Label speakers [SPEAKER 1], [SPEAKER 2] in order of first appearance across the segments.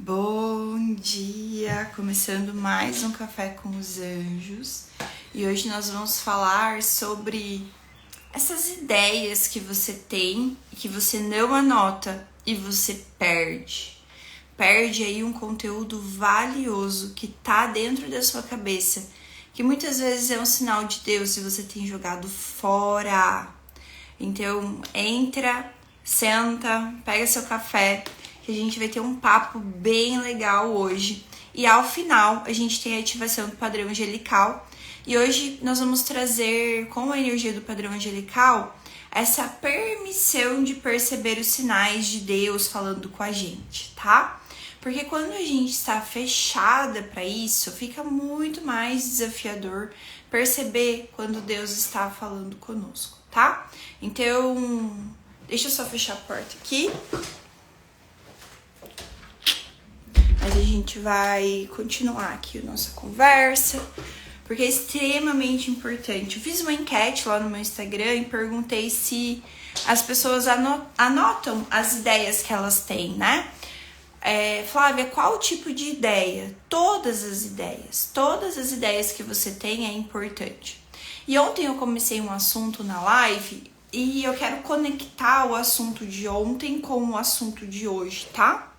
[SPEAKER 1] Bom dia! Começando mais um Café com os Anjos e hoje nós vamos falar sobre essas ideias que você tem e que você não anota e você perde. Perde aí um conteúdo valioso que tá dentro da sua cabeça, que muitas vezes é um sinal de Deus se você tem jogado fora. Então entra, senta, pega seu café, que a gente vai ter um papo bem legal hoje. E ao final a gente tem a ativação do padrão angelical. E hoje nós vamos trazer, com a energia do padrão angelical, essa permissão de perceber os sinais de Deus falando com a gente, tá? Porque quando a gente está fechada para isso, fica muito mais desafiador perceber quando Deus está falando conosco, tá? Então, deixa eu só fechar a porta aqui. Mas a gente vai continuar aqui a nossa conversa, porque é extremamente importante. Eu fiz uma enquete lá no meu Instagram e perguntei se as pessoas anotam as ideias que elas têm, né? Flávia, qual tipo de ideia? Todas as ideias que você tem é importante. E ontem eu comecei um assunto na live e eu quero conectar o assunto de ontem com o assunto de hoje, tá?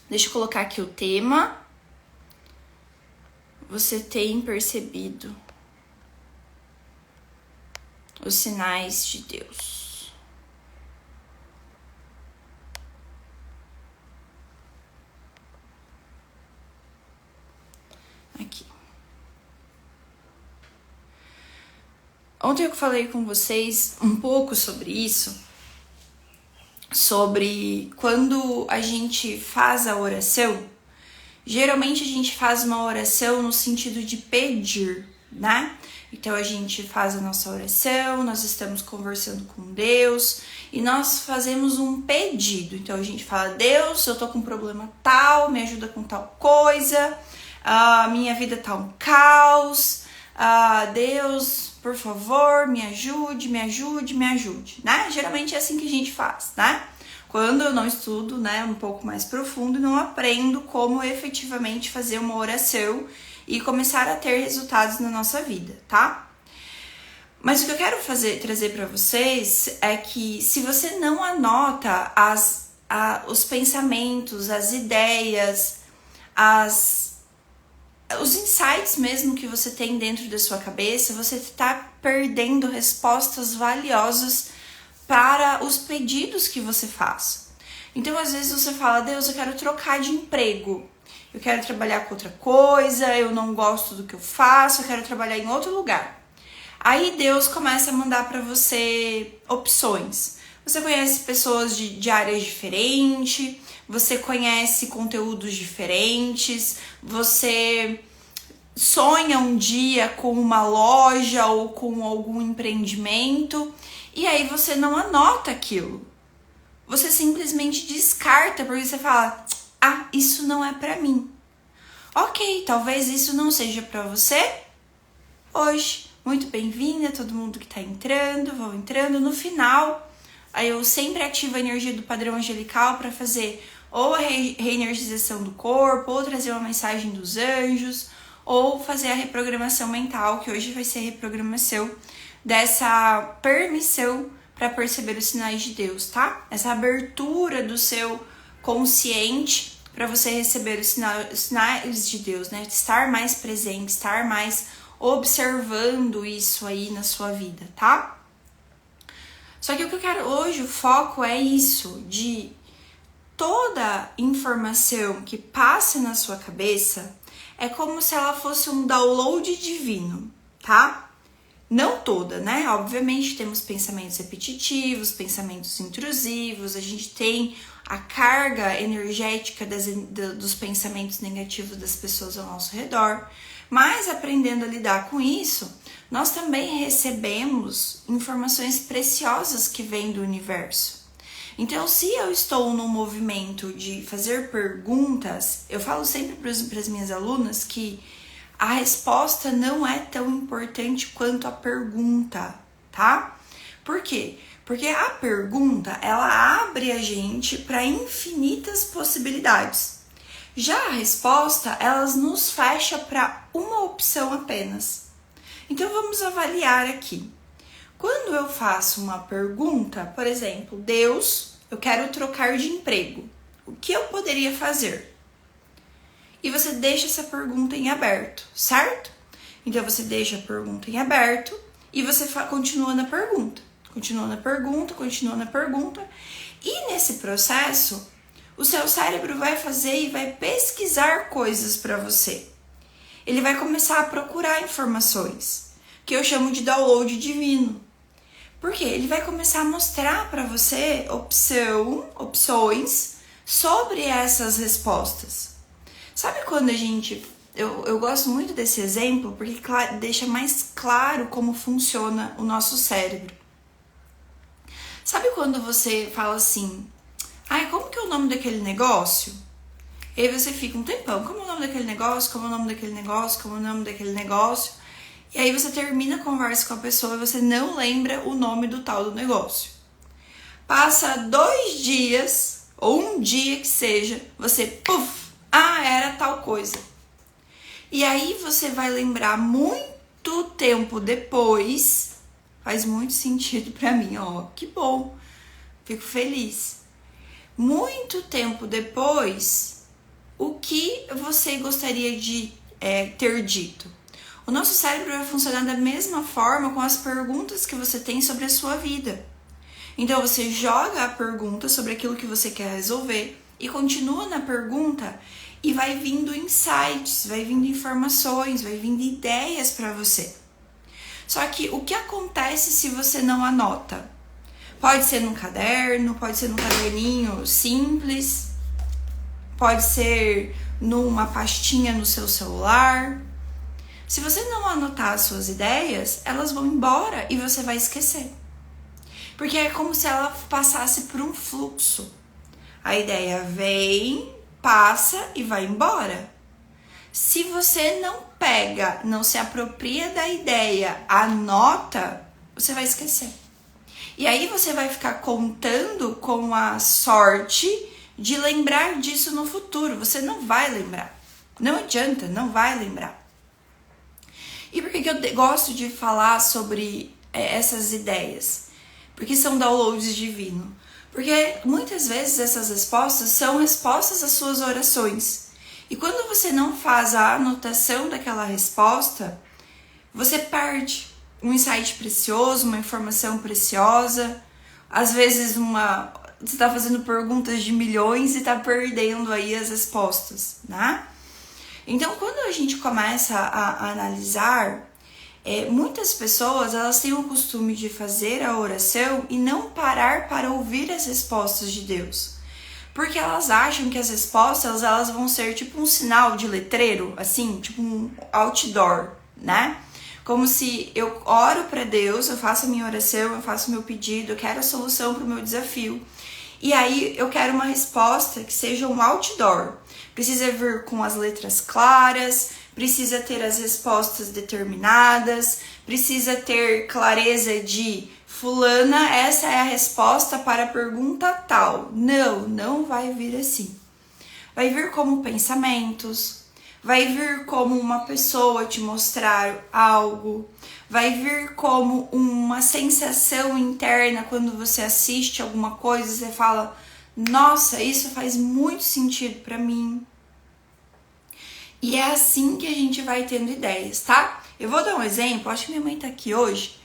[SPEAKER 1] Deixa eu colocar aqui o tema. Você tem percebido os sinais de Deus? Aqui. Ontem eu falei com vocês um pouco sobre isso, sobre quando a gente faz a oração. Geralmente a gente faz uma oração no sentido de pedir, né? Então a gente faz a nossa oração, nós estamos conversando com Deus e nós fazemos um pedido. Então a gente fala: Deus, eu tô com um problema tal, me ajuda com tal coisa, minha vida tá um caos, Deus, por favor, me ajude, né? Geralmente é assim que a gente faz, né? Quando eu não estudo, né, um pouco mais profundo, não aprendo como efetivamente fazer uma oração e começar a ter resultados na nossa vida, tá? Mas o que eu quero trazer para vocês é que se você não anota os pensamentos, as ideias, os insights mesmo que você tem dentro da sua cabeça, você está perdendo respostas valiosas para os pedidos que você faz. Então, às vezes você fala: Deus, eu quero trocar de emprego, eu quero trabalhar com outra coisa, eu não gosto do que eu faço, eu quero trabalhar em outro lugar. Aí Deus começa a mandar para você opções. Você conhece pessoas de áreas diferentes, você conhece conteúdos diferentes, você sonha um dia com uma loja ou com algum empreendimento e aí você não anota aquilo. Você simplesmente descarta porque você fala: isso não é pra mim. Ok, talvez isso não seja pra você hoje. Muito bem-vinda todo mundo que tá entrando, vão entrando. No final, aí eu sempre ativo a energia do padrão angelical para fazer ou a reenergização do corpo, ou trazer uma mensagem dos anjos, ou fazer a reprogramação mental, que hoje vai ser a reprogramação dessa permissão para perceber os sinais de Deus, tá? Essa abertura do seu consciente para você receber os sinais de Deus, né? Estar mais presente, estar mais observando isso aí na sua vida, tá? Só que o que eu quero hoje, o foco é isso, de toda informação que passa na sua cabeça é como se ela fosse um download divino, tá? Não toda, né? Obviamente temos pensamentos repetitivos, pensamentos intrusivos, a gente tem a carga energética dos pensamentos negativos das pessoas ao nosso redor, mas aprendendo a lidar com isso, nós também recebemos informações preciosas que vêm do universo. Então, se eu estou no movimento de fazer perguntas, eu falo sempre para as minhas alunas que a resposta não é tão importante quanto a pergunta, tá? Por quê? Porque a pergunta, ela abre a gente para infinitas possibilidades. Já a resposta, elas nos fecha para uma opção apenas. Então vamos avaliar aqui. Quando eu faço uma pergunta, por exemplo, Deus, eu quero trocar de emprego. O que eu poderia fazer? E você deixa essa pergunta em aberto, certo? Então você deixa a pergunta em aberto e você continua na pergunta. Continua na pergunta, continua na pergunta. E nesse processo, o seu cérebro vai fazer e vai pesquisar coisas para você. Ele vai começar a procurar informações, que eu chamo de download divino. Por quê? Ele vai começar a mostrar para você opções sobre essas respostas. Sabe quando a gente... Eu gosto muito desse exemplo porque deixa mais claro como funciona o nosso cérebro. Sabe quando você fala assim, ai, como que é o nome daquele negócio? E aí você fica um tempão, como é o nome daquele negócio, como é o nome daquele negócio, como é o nome daquele negócio. E aí você termina a conversa com a pessoa e você não lembra o nome do tal do negócio. Passa 2 dias, ou um dia que seja, você, era tal coisa. E aí você vai lembrar muito tempo depois, faz muito sentido pra mim, ó, que bom, fico feliz. Muito tempo depois, o que você gostaria de ter dito? O nosso cérebro vai funcionar da mesma forma com as perguntas que você tem sobre a sua vida. Então você joga a pergunta sobre aquilo que você quer resolver e continua na pergunta e vai vindo insights, vai vindo informações, vai vindo ideias para você. Só que o que acontece se você não anota? Pode ser num caderno, pode ser num caderninho simples, pode ser numa pastinha no seu celular. Se você não anotar as suas ideias, elas vão embora e você vai esquecer. Porque é como se ela passasse por um fluxo. A ideia vem, passa e vai embora. Se você não pega, não se apropria da ideia, anota, você vai esquecer. E aí você vai ficar contando com a sorte de lembrar disso no futuro. Você não vai lembrar. Não adianta, não vai lembrar. E por que eu gosto de falar sobre essas ideias? Porque são downloads divinos. Porque muitas vezes essas respostas são respostas às suas orações. E quando você não faz a anotação daquela resposta, você perde um insight precioso, uma informação preciosa. Às vezes você está fazendo perguntas de milhões e está perdendo aí as respostas, né? Então, quando a gente começa a analisar, muitas pessoas elas têm o costume de fazer a oração e não parar para ouvir as respostas de Deus. Porque elas acham que as respostas elas vão ser tipo um sinal de letreiro, assim, tipo um outdoor, né? Como se eu oro para Deus, eu faço a minha oração, eu faço o meu pedido, eu quero a solução para o meu desafio. E aí eu quero uma resposta que seja um outdoor. Precisa vir com as letras claras, precisa ter as respostas determinadas, precisa ter clareza de fulana, essa é a resposta para a pergunta tal. Não vai vir assim. Vai vir como pensamentos, vai vir como uma pessoa te mostrar algo, vai vir como uma sensação interna quando você assiste alguma coisa e você fala, nossa, isso faz muito sentido pra mim. E é assim que a gente vai tendo ideias, tá? Eu vou dar um exemplo, acho que minha mãe tá aqui hoje.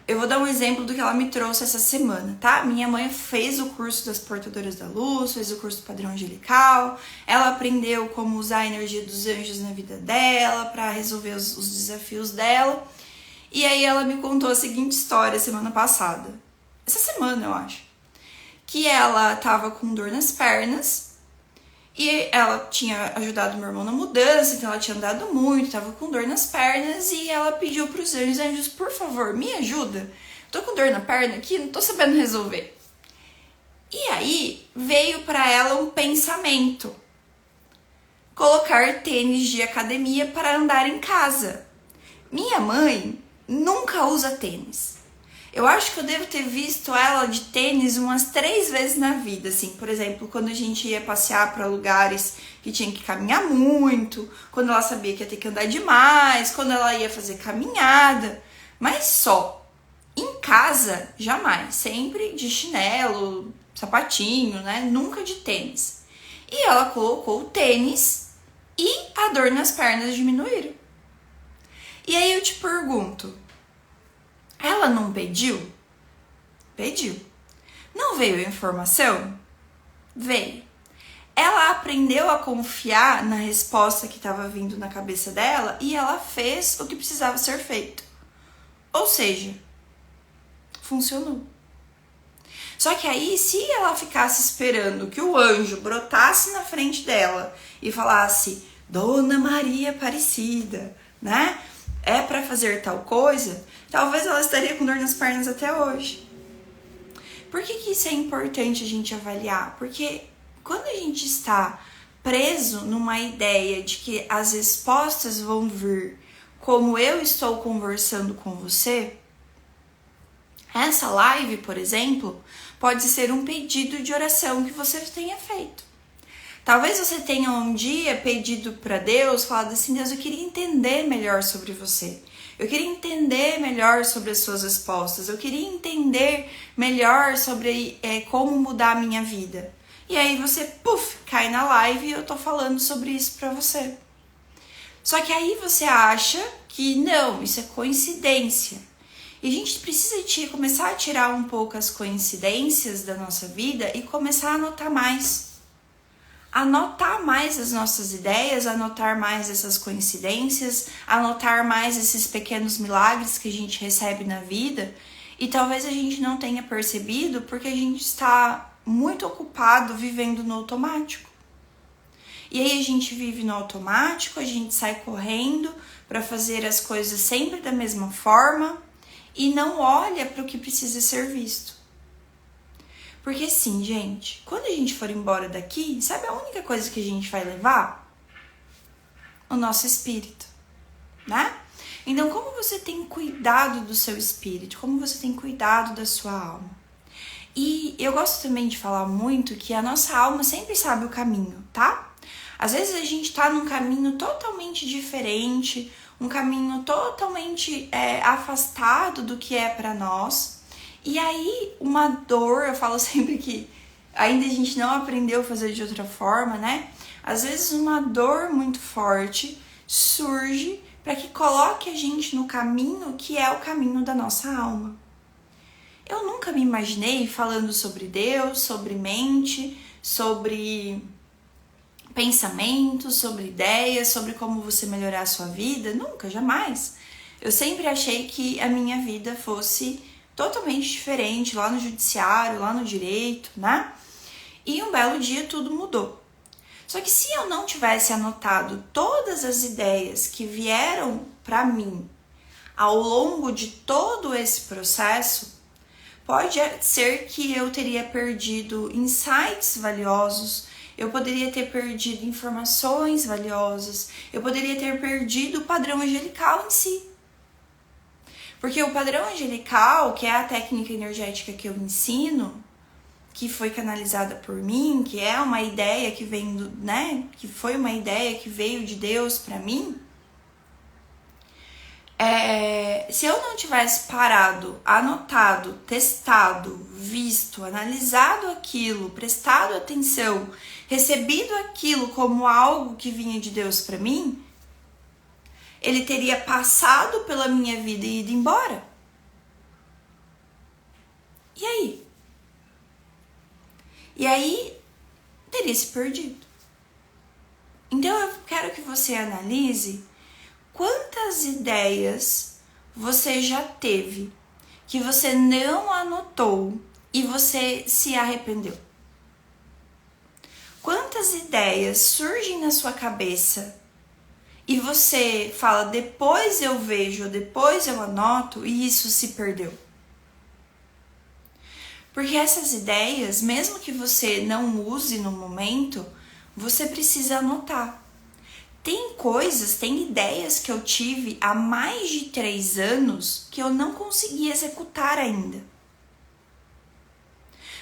[SPEAKER 1] Eu vou dar um exemplo do que ela me trouxe essa semana, tá? Minha mãe fez o curso das Portadoras da Luz, fez o curso do Padrão Angelical, ela aprendeu como usar a energia dos anjos na vida dela para resolver os desafios dela. E aí ela me contou a seguinte história semana passada. Essa semana, eu acho. Que ela tava com dor nas pernas e ela tinha ajudado meu irmão na mudança, então ela tinha andado muito, tava com dor nas pernas e ela pediu pros anjos, por favor, me ajuda. Tô com dor na perna aqui, não tô sabendo resolver. E aí veio pra ela um pensamento. Colocar tênis de academia para andar em casa. Minha mãe nunca usa tênis. Eu acho que eu devo ter visto ela de tênis umas 3 vezes na vida, assim. Por exemplo, quando a gente ia passear para lugares que tinha que caminhar muito, quando ela sabia que ia ter que andar demais, quando ela ia fazer caminhada, mas só. Em casa, jamais. Sempre de chinelo, sapatinho, né? Nunca de tênis. E ela colocou o tênis e a dor nas pernas diminuíram. E aí eu te pergunto, ela não pediu? Pediu. Não veio a informação? Veio. Ela aprendeu a confiar na resposta que estava vindo na cabeça dela e ela fez o que precisava ser feito. Ou seja, funcionou. Só que aí, se ela ficasse esperando que o anjo brotasse na frente dela e falasse, Dona Maria Aparecida, né? É para fazer tal coisa, talvez ela estaria com dor nas pernas até hoje. Por que isso é importante a gente avaliar? Porque quando a gente está preso numa ideia de que as respostas vão vir como eu estou conversando com você, essa live, por exemplo, pode ser um pedido de oração que você tenha feito. Talvez você tenha um dia pedido para Deus, falado assim, Deus, eu queria entender melhor sobre você. Eu queria entender melhor sobre as suas respostas. Eu queria entender melhor sobre como mudar a minha vida. E aí você, cai na live e eu tô falando sobre isso para você. Só que aí você acha que não, isso é coincidência. E a gente precisa começar a tirar um pouco as coincidências da nossa vida e começar a anotar mais. Anotar mais as nossas ideias, anotar mais essas coincidências, anotar mais esses pequenos milagres que a gente recebe na vida. E talvez a gente não tenha percebido porque a gente está muito ocupado vivendo no automático. E aí a gente vive no automático, a gente sai correndo para fazer as coisas sempre da mesma forma e não olha para o que precisa ser visto. Porque sim, gente, quando a gente for embora daqui, sabe a única coisa que a gente vai levar? O nosso espírito, né? Então, como você tem cuidado do seu espírito? Como você tem cuidado da sua alma? E eu gosto também de falar muito que a nossa alma sempre sabe o caminho, tá? Às vezes a gente tá num caminho totalmente diferente, um caminho totalmente afastado do que é para nós. E aí, uma dor, eu falo sempre que ainda a gente não aprendeu a fazer de outra forma, né? Às vezes uma dor muito forte surge para que coloque a gente no caminho que é o caminho da nossa alma. Eu nunca me imaginei falando sobre Deus, sobre mente, sobre pensamentos, sobre ideias, sobre como você melhorar a sua vida. Nunca, jamais. Eu sempre achei que a minha vida fosse totalmente diferente, lá no judiciário, lá no direito, né? E um belo dia tudo mudou. Só que se eu não tivesse anotado todas as ideias que vieram para mim ao longo de todo esse processo, pode ser que eu teria perdido insights valiosos, eu poderia ter perdido informações valiosas, eu poderia ter perdido o padrão angelical em si. Porque o padrão angelical, que é a técnica energética que eu ensino, que foi canalizada por mim, que é uma ideia que vem do, né, que foi uma ideia que veio de Deus para mim, se eu não tivesse parado, anotado, testado, visto, analisado aquilo, prestado atenção, recebido aquilo como algo que vinha de Deus para mim, ele teria passado pela minha vida e ido embora. E aí? E aí, teria se perdido. Então, eu quero que você analise quantas ideias você já teve que você não anotou e você se arrependeu. Quantas ideias surgem na sua cabeça e você fala, depois eu vejo, depois eu anoto, e isso se perdeu. Porque essas ideias, mesmo que você não use no momento, você precisa anotar. Tem coisas, tem ideias que eu tive há mais de 3 anos que eu não consegui executar ainda.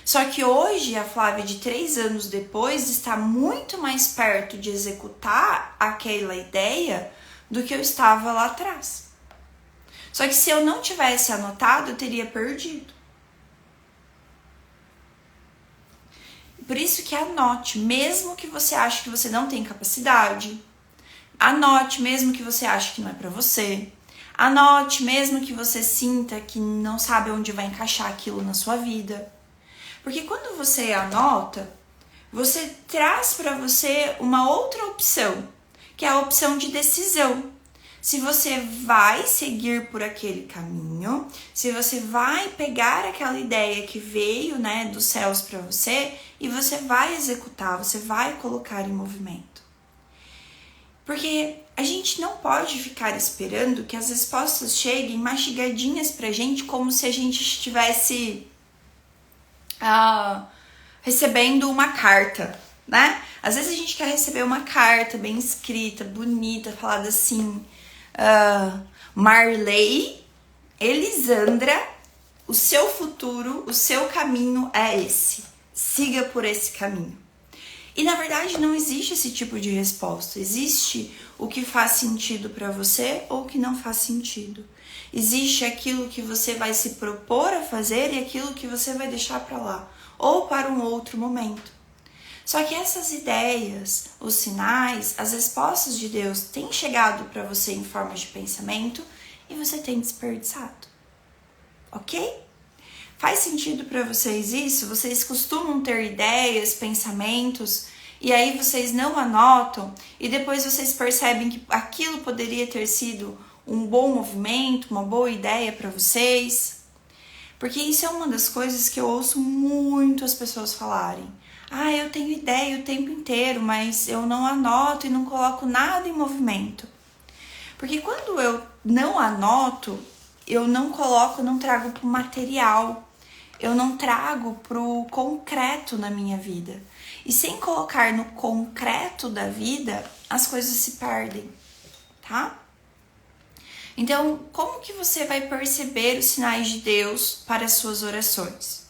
[SPEAKER 1] Só que hoje a Flávia, de 3 anos depois, está muito mais perto de executar aquela ideia do que eu estava lá atrás. Só que se eu não tivesse anotado, eu teria perdido. Por isso que anote, mesmo que você ache que você não tem capacidade. Anote, mesmo que você ache que não é pra você. Anote, mesmo que você sinta que não sabe onde vai encaixar aquilo na sua vida. Porque quando você anota, você traz pra você uma outra opção, que é a opção de decisão. Se você vai seguir por aquele caminho, se você vai pegar aquela ideia que veio, né, dos céus para você e você vai executar, você vai colocar em movimento. Porque a gente não pode ficar esperando que as respostas cheguem mastigadinhas pra gente como se a gente estivesse recebendo uma carta, né? Às vezes a gente quer receber uma carta bem escrita, bonita, falada assim... Marley, Elisandra, o seu futuro, o seu caminho é esse. Siga por esse caminho. E na verdade não existe esse tipo de resposta. Existe o que faz sentido para você ou o que não faz sentido. Existe aquilo que você vai se propor a fazer e aquilo que você vai deixar para lá ou para um outro momento. Só que essas ideias, os sinais, as respostas de Deus têm chegado para você em forma de pensamento e você tem desperdiçado. Ok? Faz sentido para vocês isso? Vocês costumam ter ideias, pensamentos e aí vocês não anotam e depois vocês percebem que aquilo poderia ter sido um bom movimento, uma boa ideia para vocês? Porque isso é uma das coisas que eu ouço muito as pessoas falarem. Eu tenho ideia o tempo inteiro, mas eu não anoto e não coloco nada em movimento. Porque quando eu não anoto, eu não coloco, não trago para o material. Eu não trago para o concreto na minha vida. E sem colocar no concreto da vida, as coisas se perdem, tá? Então, como que você vai perceber os sinais de Deus para as suas orações?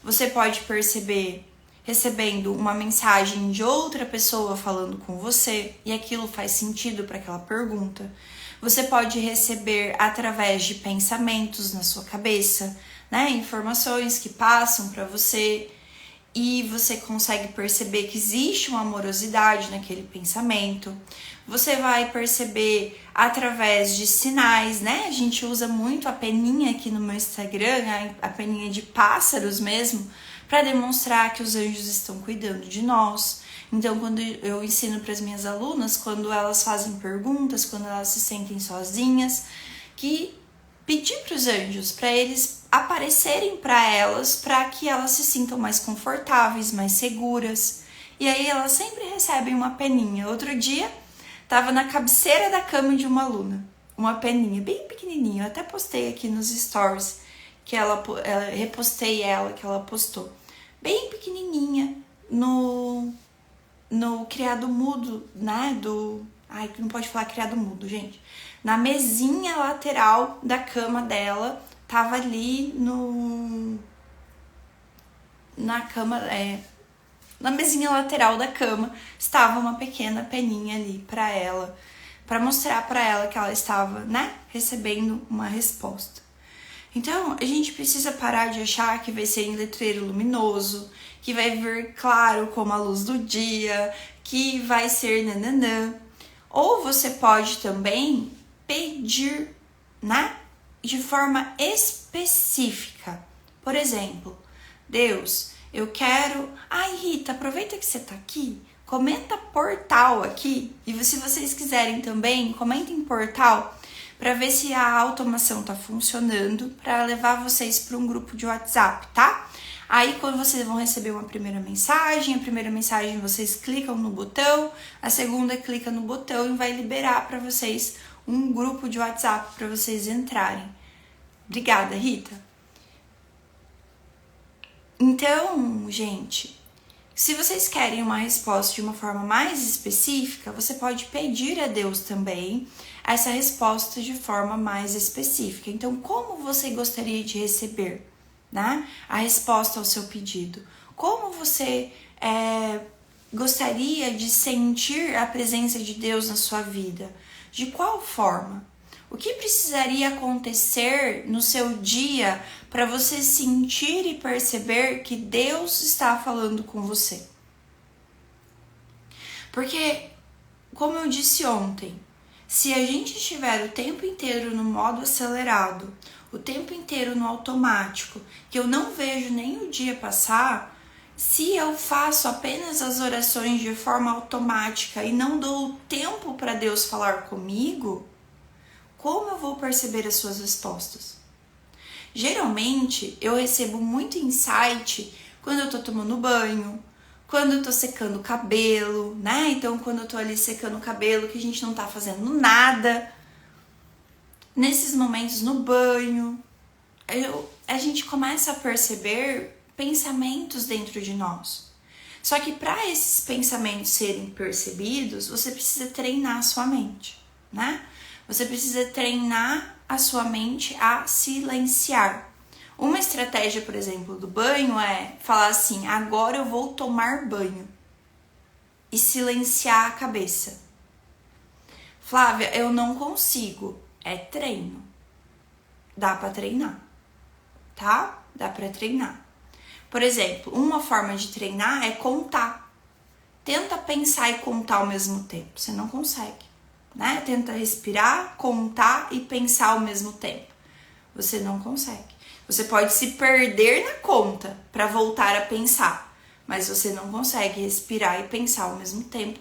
[SPEAKER 1] Você pode perceber recebendo uma mensagem de outra pessoa falando com você e aquilo faz sentido para aquela pergunta. Você pode receber através de pensamentos na sua cabeça, né? Informações que passam para você e você consegue perceber que existe uma amorosidade naquele pensamento. Você vai perceber através de sinais, né? A gente usa muito a peninha aqui no meu Instagram, a peninha de pássaros mesmo, para demonstrar que os anjos estão cuidando de nós. Então, quando eu ensino para as minhas alunas, quando elas fazem perguntas, quando elas se sentem sozinhas, que pedir para os anjos, para eles aparecerem para elas, para que elas se sintam mais confortáveis, mais seguras. E aí elas sempre recebem uma peninha. Outro dia, estava na cabeceira da cama de uma aluna, uma peninha bem pequenininha. Eu até postei aqui nos stories, que repostei ela, que ela postou. Bem pequenininha, no criado mudo, né, não pode falar criado mudo, gente. Na mesinha lateral da cama dela, tava ali na mesinha lateral da cama, estava uma pequena peninha ali para ela, para mostrar para ela que ela estava, né, recebendo uma resposta. Então, a gente precisa parar de achar que vai ser em letreiro luminoso, que vai vir claro como a luz do dia, que vai ser nananã. Ou você pode também pedir, né, de forma específica. Por exemplo, Deus, eu quero... Rita, aproveita que você tá aqui, comenta portal aqui. E se vocês quiserem também, comentem portal para ver se a automação tá funcionando, para levar vocês para um grupo de WhatsApp, tá? Aí quando vocês vão receber uma primeira mensagem, a primeira mensagem vocês clicam no botão, a segunda clica no botão e vai liberar para vocês um grupo de WhatsApp para vocês entrarem. Obrigada, Rita. Então, gente, Se vocês querem uma resposta de uma forma mais específica, você pode pedir a Deus também essa resposta de forma mais específica. Então, como você gostaria de receber, né, a resposta ao seu pedido? Como você gostaria de sentir a presença de Deus na sua vida? De qual forma? O que precisaria acontecer no seu dia para você sentir e perceber que Deus está falando com você? Porque, como eu disse ontem, se a gente estiver o tempo inteiro no modo acelerado, o tempo inteiro no automático, que eu não vejo nem o dia passar, se eu faço apenas as orações de forma automática e não dou tempo para Deus falar comigo, como eu vou perceber as suas respostas? Geralmente, eu recebo muito insight quando eu tô tomando banho, quando eu tô secando o cabelo, né? Então, quando eu tô ali secando o cabelo, que a gente não tá fazendo nada. Nesses momentos no banho, a gente começa a perceber pensamentos dentro de nós. Só que para esses pensamentos serem percebidos, você precisa treinar a sua mente, né? Você precisa treinar a sua mente a silenciar. Uma estratégia, por exemplo, do banho é falar assim: agora eu vou tomar banho. E silenciar a cabeça. Flávia, eu não consigo. É treino. Dá pra treinar, tá? Dá pra treinar. Por exemplo, uma forma de treinar é contar. Tenta pensar e contar ao mesmo tempo. Você não consegue, né? Tenta respirar, contar e pensar ao mesmo tempo. Você não consegue. Você pode se perder na conta para voltar a pensar, mas você não consegue respirar e pensar ao mesmo tempo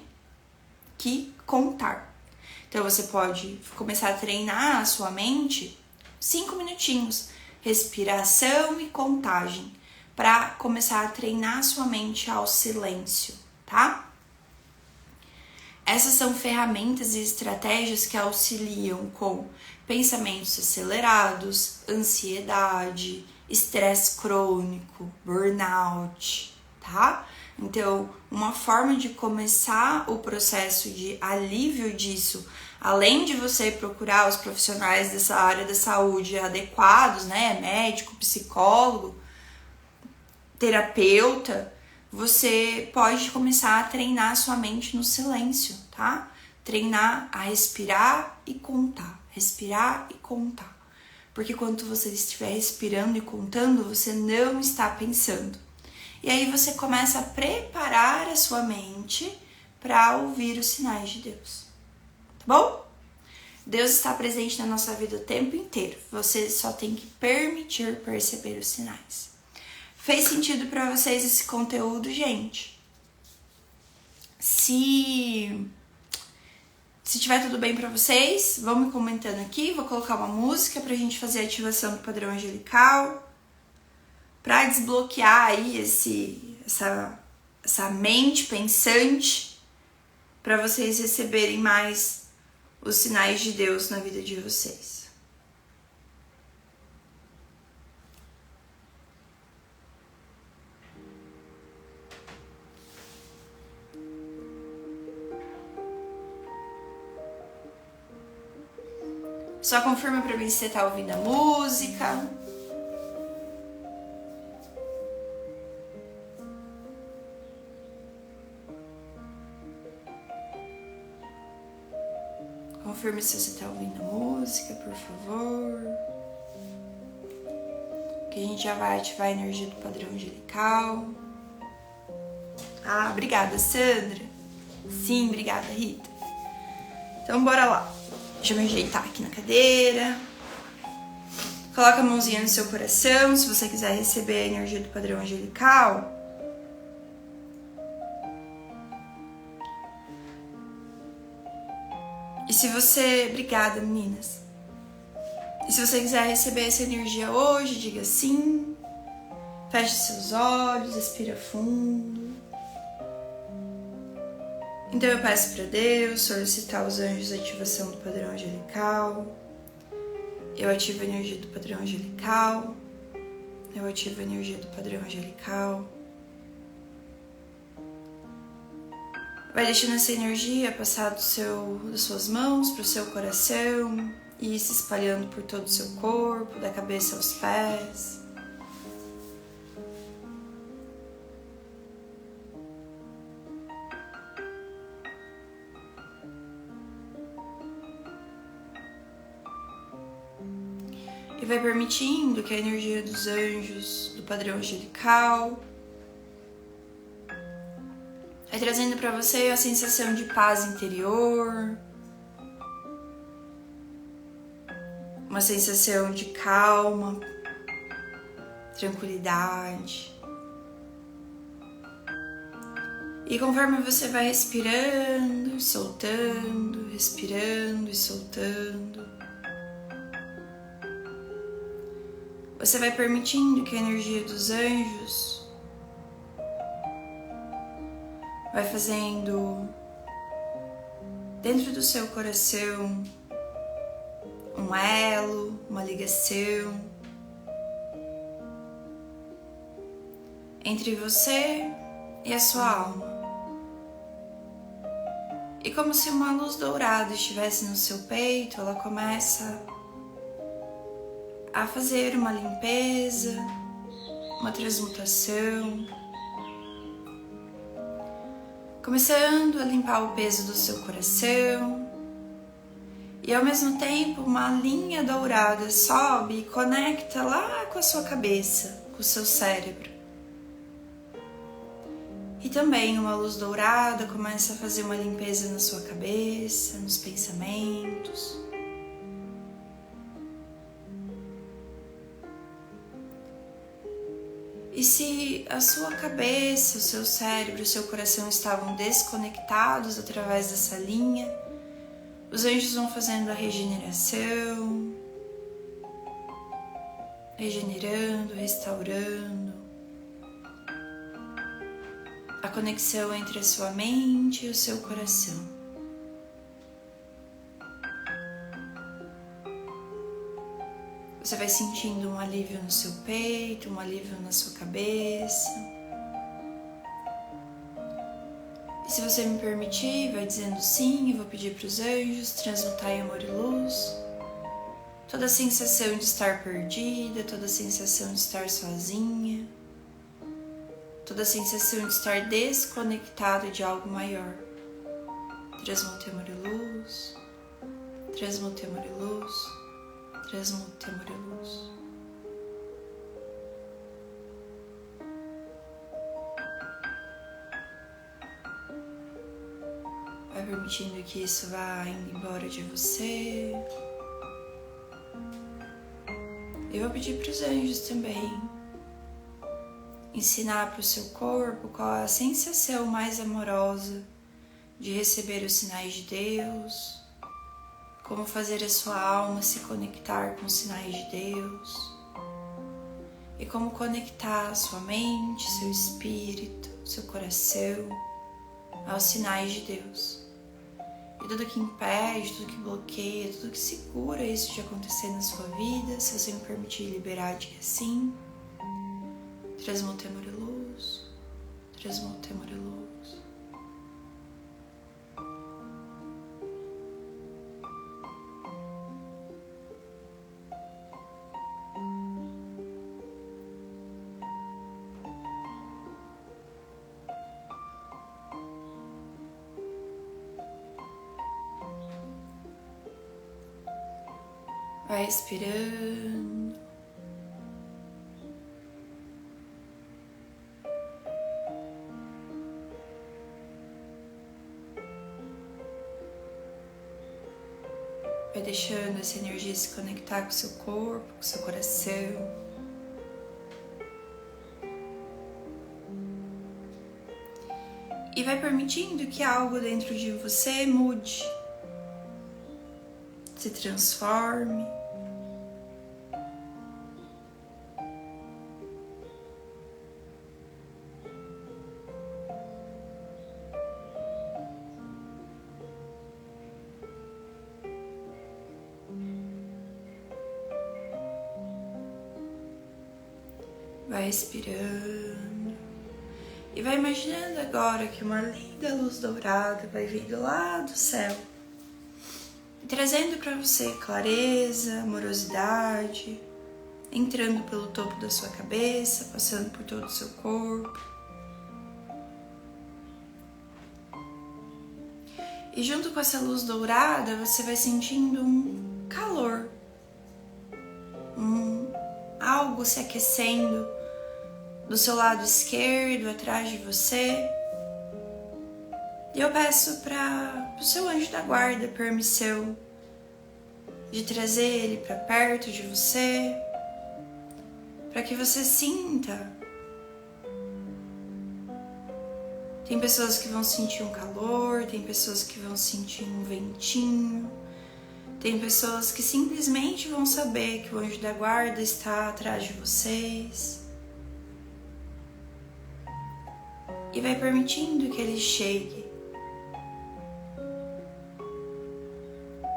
[SPEAKER 1] que contar. Então você pode começar a treinar a sua mente 5 minutinhos, respiração e contagem, para começar a treinar a sua mente ao silêncio, tá? Essas são ferramentas e estratégias que auxiliam com pensamentos acelerados, ansiedade, estresse crônico, burnout, tá? Então, uma forma de começar o processo de alívio disso, além de você procurar os profissionais dessa área da saúde adequados, né? Médico, psicólogo, terapeuta, você pode começar a treinar a sua mente no silêncio, tá? Treinar a respirar e contar, respirar e contar. Porque quando você estiver respirando e contando, você não está pensando. E aí você começa a preparar a sua mente para ouvir os sinais de Deus. Tá bom? Deus está presente na nossa vida o tempo inteiro. Você só tem que permitir perceber os sinais. Fez sentido para vocês esse conteúdo, gente? Se tiver tudo bem para vocês, vão me comentando aqui. Vou colocar uma música pra gente fazer a ativação do padrão angelical, para desbloquear aí essa mente pensante, para vocês receberem mais os sinais de Deus na vida de vocês. Só confirma pra mim se você tá ouvindo a música. Confirme se você tá ouvindo a música, por favor. Que a gente já vai ativar a energia do padrão angelical. Ah, obrigada, Sandra. Sim, obrigada, Rita. Então, bora lá. Deixa eu me ajeitar aqui na cadeira. Coloca a mãozinha no seu coração, se você quiser receber a energia do padrão angelical. E se você... Obrigada, meninas. E se você quiser receber essa energia hoje, diga sim. Feche seus olhos, respira fundo. Então eu peço para Deus solicitar os anjos de ativação do padrão angelical. Eu ativo a energia do padrão angelical. Eu ativo a energia do padrão angelical. Vai deixando essa energia passar das suas mãos para o seu coração e ir se espalhando por todo o seu corpo, da cabeça aos pés. E vai permitindo que a energia dos anjos, do padrão angelical, vai trazendo para você a sensação de paz interior, uma sensação de calma, tranquilidade. E conforme você vai respirando, soltando, respirando e soltando, você vai permitindo que a energia dos anjos vai fazendo dentro do seu coração um elo, uma ligação entre você e a sua alma. E como se uma luz dourada estivesse no seu peito, ela começa a fazer uma limpeza, uma transmutação, começando a limpar o peso do seu coração, e ao mesmo tempo uma linha dourada sobe e conecta lá com a sua cabeça, com o seu cérebro. E também uma luz dourada começa a fazer uma limpeza na sua cabeça, nos pensamentos. E se a sua cabeça, o seu cérebro, o seu coração estavam desconectados através dessa linha, os anjos vão fazendo a regeneração, regenerando, restaurando a conexão entre a sua mente e o seu coração. Você vai sentindo um alívio no seu peito, um alívio na sua cabeça. E se você me permitir, vai dizendo sim, eu vou pedir para os anjos transmutar em amor e luz toda a sensação de estar perdida, toda a sensação de estar sozinha, toda a sensação de estar desconectada de algo maior. Transmute amor e luz, transmute amor e luz. Transmute amor e luz. Vai permitindo que isso vá indo embora de você. Eu vou pedir para os anjos também ensinar para o seu corpo qual é a sensação mais amorosa de receber os sinais de Deus. Como fazer a sua alma se conectar com os sinais de Deus. E como conectar a sua mente, seu espírito, seu coração aos sinais de Deus. E tudo que impede, tudo que bloqueia, tudo que segura isso de acontecer na sua vida, se você me permitir liberar, diga sim. Transmute amor e luz. Transmute amor e luz. Vai respirando. Vai deixando essa energia se conectar com o seu corpo, com o seu coração. E vai permitindo que algo dentro de você mude, se transforme. Vai respirando E vai imaginando agora que uma linda luz dourada vai vindo lá do céu, trazendo para você clareza, amorosidade, entrando pelo topo da sua cabeça, passando por todo o seu corpo. E junto com essa luz dourada, você vai sentindo um calor, algo se aquecendo do seu lado esquerdo, atrás de você. E eu peço para o seu anjo da guarda permissão de trazer ele para perto de você, para que você sinta. Tem pessoas que vão sentir um calor, tem pessoas que vão sentir um ventinho, tem pessoas que simplesmente vão saber que o anjo da guarda está atrás de vocês. E vai permitindo que ele chegue,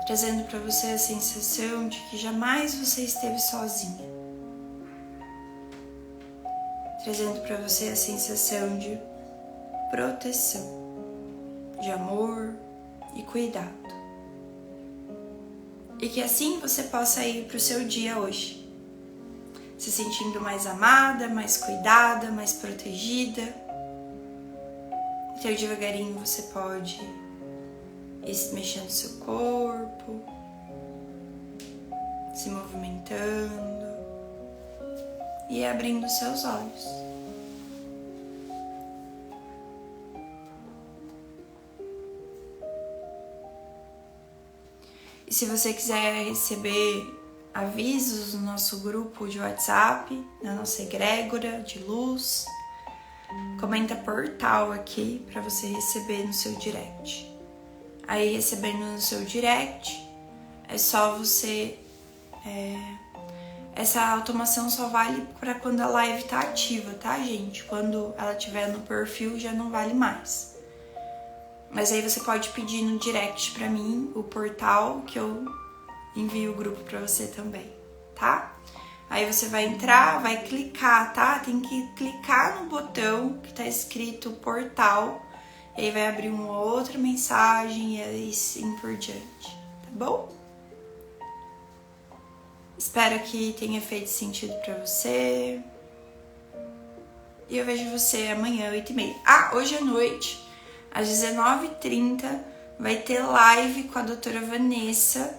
[SPEAKER 1] trazendo para você a sensação de que jamais você esteve sozinha, trazendo para você a sensação de proteção, de amor e cuidado. E que assim você possa ir para o seu dia hoje, se sentindo mais amada, mais cuidada, mais protegida. Então devagarinho você pode ir mexendo seu corpo, se movimentando e abrindo seus olhos. E se você quiser receber avisos no nosso grupo de WhatsApp, na nossa egrégora de luz, comenta portal aqui para você receber no seu direct. Aí recebendo no seu direct, é só você... essa automação só vale para quando a live tá ativa, tá, gente? Quando ela estiver no perfil já não vale mais. Mas aí você pode pedir no direct pra mim o portal que eu envio o grupo pra você também, tá? Aí você vai entrar, vai clicar, tá? Tem que clicar no botão que tá escrito portal, e aí vai abrir uma outra mensagem e assim por diante, tá bom? Espero que tenha feito sentido pra você. E eu vejo você amanhã, 8h30. Ah, hoje à noite, às 19h30, vai ter live com a doutora Vanessa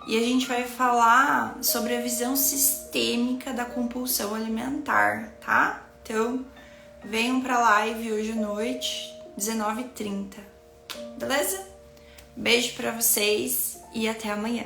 [SPEAKER 1] e a gente vai falar sobre a visão sistêmica da compulsão alimentar, tá? Então, venham pra live hoje à noite, 19h30, beleza? Beijo pra vocês e até amanhã.